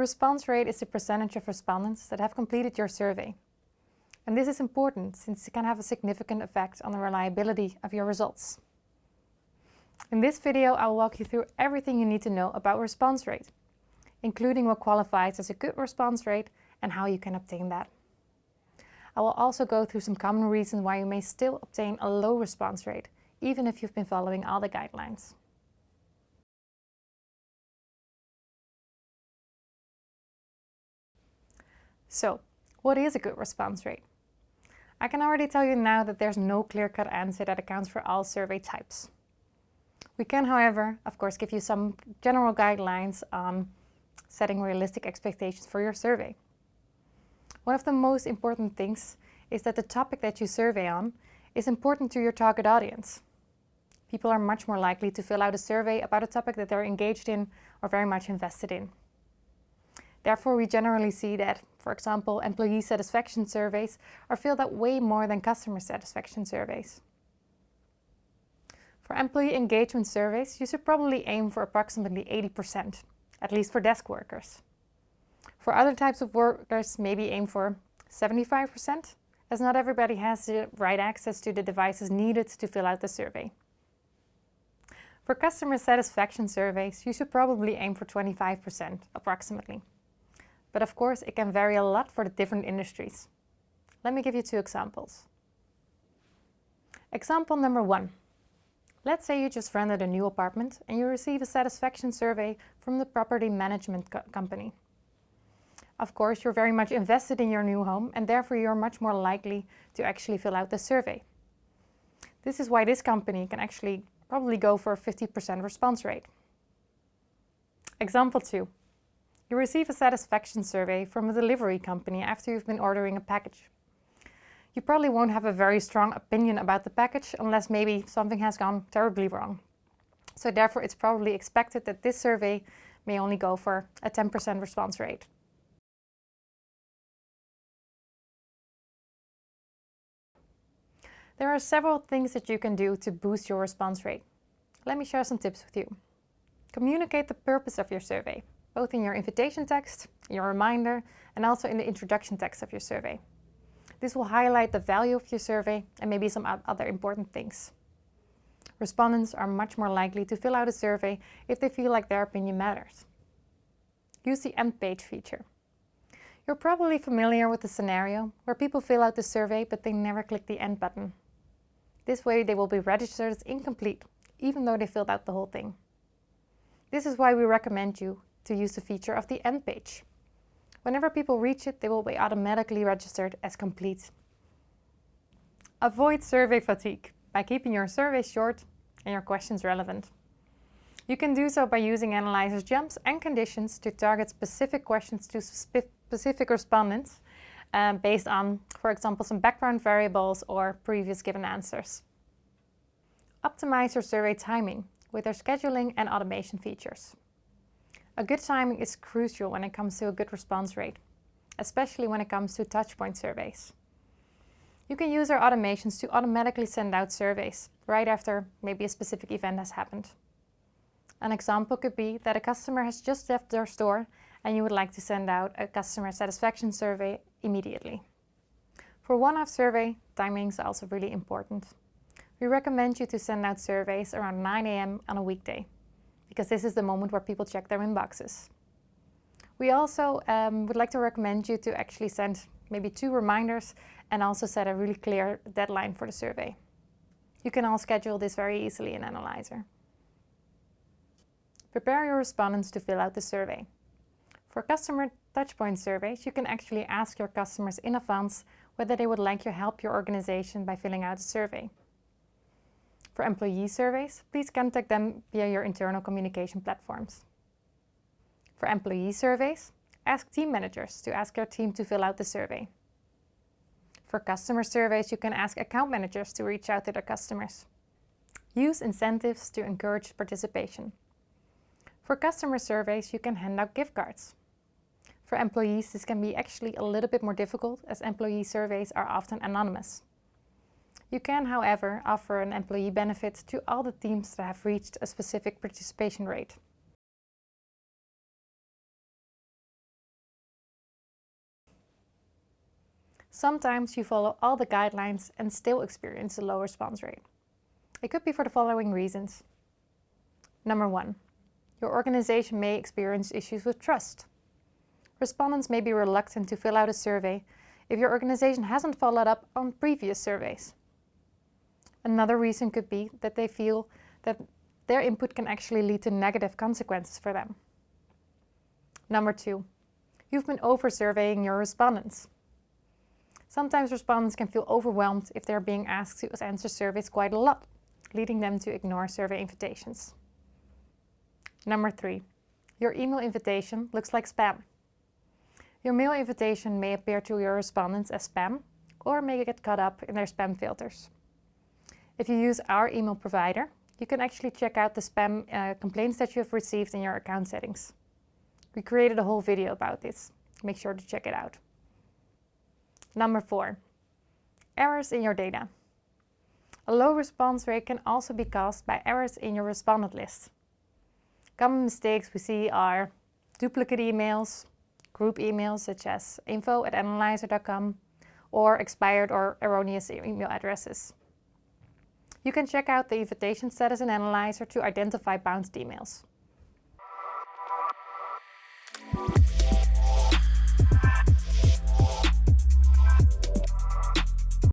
response rate is the percentage of respondents that have completed your survey. And this is important since it can have a significant effect on the reliability of your results. In this video, I will walk you through everything you need to know about response rate, including what qualifies as a good response rate and how you can obtain that. I will also go through some common reasons why you may still obtain a low response rate, even if you've been following all the guidelines. So, what is a good response rate? I can already tell you now that there's no clear-cut answer that accounts for all survey types. We can, however, of course, give you some general guidelines on setting realistic expectations for your survey. One of the most important things is that the topic that you survey on is important to your target audience. People are much more likely to fill out a survey about a topic that they're engaged in or very much invested in. Therefore, we generally see that, for example, employee satisfaction surveys are filled out way more than customer satisfaction surveys. For employee engagement surveys, you should probably aim for approximately 80%, at least for desk workers. For other types of workers, maybe aim for 75%, as not everybody has the right access to the devices needed to fill out the survey. For customer satisfaction surveys, you should probably aim for 25%, approximately. But of course, it can vary a lot for the different industries. Let me give you two examples. Example number 1. Let's say you just rented a new apartment and you receive a satisfaction survey from the property management company. Of course, you're very much invested in your new home and therefore you're much more likely to actually fill out the survey. This is why this company can actually probably go for a 50% response rate. Example 2. You receive a satisfaction survey from a delivery company after you've been ordering a package. You probably won't have a very strong opinion about the package unless maybe something has gone terribly wrong. So therefore it's probably expected that this survey may only go for a 10% response rate. There are several things that you can do to boost your response rate. Let me share some tips with you. Communicate the purpose of your survey, both in your invitation text, your reminder, and also in the introduction text of your survey. This will highlight the value of your survey and maybe some other important things. Respondents are much more likely to fill out a survey if they feel like their opinion matters. Use the end page feature. You're probably familiar with the scenario where people fill out the survey but they never click the end button. This way they will be registered as incomplete, even though they filled out the whole thing. This is why we recommend you to use the feature of the end page. Whenever people reach it, they will be automatically registered as complete. Avoid survey fatigue by keeping your survey short and your questions relevant. You can do so by using Enalyzer's jumps and conditions to target specific questions to specific respondents based on, for example, some background variables or previous given answers. Optimize your survey timing with their scheduling and automation features. A good timing is crucial when it comes to a good response rate, especially when it comes to touchpoint surveys. You can use our automations to automatically send out surveys right after maybe a specific event has happened. An example could be that a customer has just left their store and you would like to send out a customer satisfaction survey immediately. For one-off survey, timing is also really important. We recommend you to send out surveys around 9 a.m. on a weekday, because this is the moment where people check their inboxes. We also would like to recommend you to actually send maybe 2 reminders and also set a really clear deadline for the survey. You can all schedule this very easily in Enalyzer. Prepare your respondents to fill out the survey. For customer touchpoint surveys, you can actually ask your customers in advance whether they would like your help your organization by filling out a survey. For employee surveys, please contact them via your internal communication platforms. For employee surveys, ask team managers to ask your team to fill out the survey. For customer surveys, you can ask account managers to reach out to their customers. Use incentives to encourage participation. For customer surveys, you can hand out gift cards. For employees, this can be actually a little bit more difficult as employee surveys are often anonymous. You can, however, offer an employee benefit to all the teams that have reached a specific participation rate. Sometimes you follow all the guidelines and still experience a low response rate. It could be for the following reasons. Number 1, your organization may experience issues with trust. Respondents may be reluctant to fill out a survey if your organization hasn't followed up on previous surveys. Another reason could be that they feel that their input can actually lead to negative consequences for them. Number 2, you've been over-surveying your respondents. Sometimes respondents can feel overwhelmed if they're being asked to answer surveys quite a lot, leading them to ignore survey invitations. Number 3, your email invitation looks like spam. Your mail invitation may appear to your respondents as spam or may get caught up in their spam filters. If you use our email provider, you can actually check out the spam complaints that you have received in your account settings. We created a whole video about this. Make sure to check it out. Number 4, errors in your data. A low response rate can also be caused by errors in your respondent list. Common mistakes we see are duplicate emails, group emails such as info@enalyzer.com, or expired or erroneous email addresses. You can check out the invitation status in Enalyzer to identify bounced emails.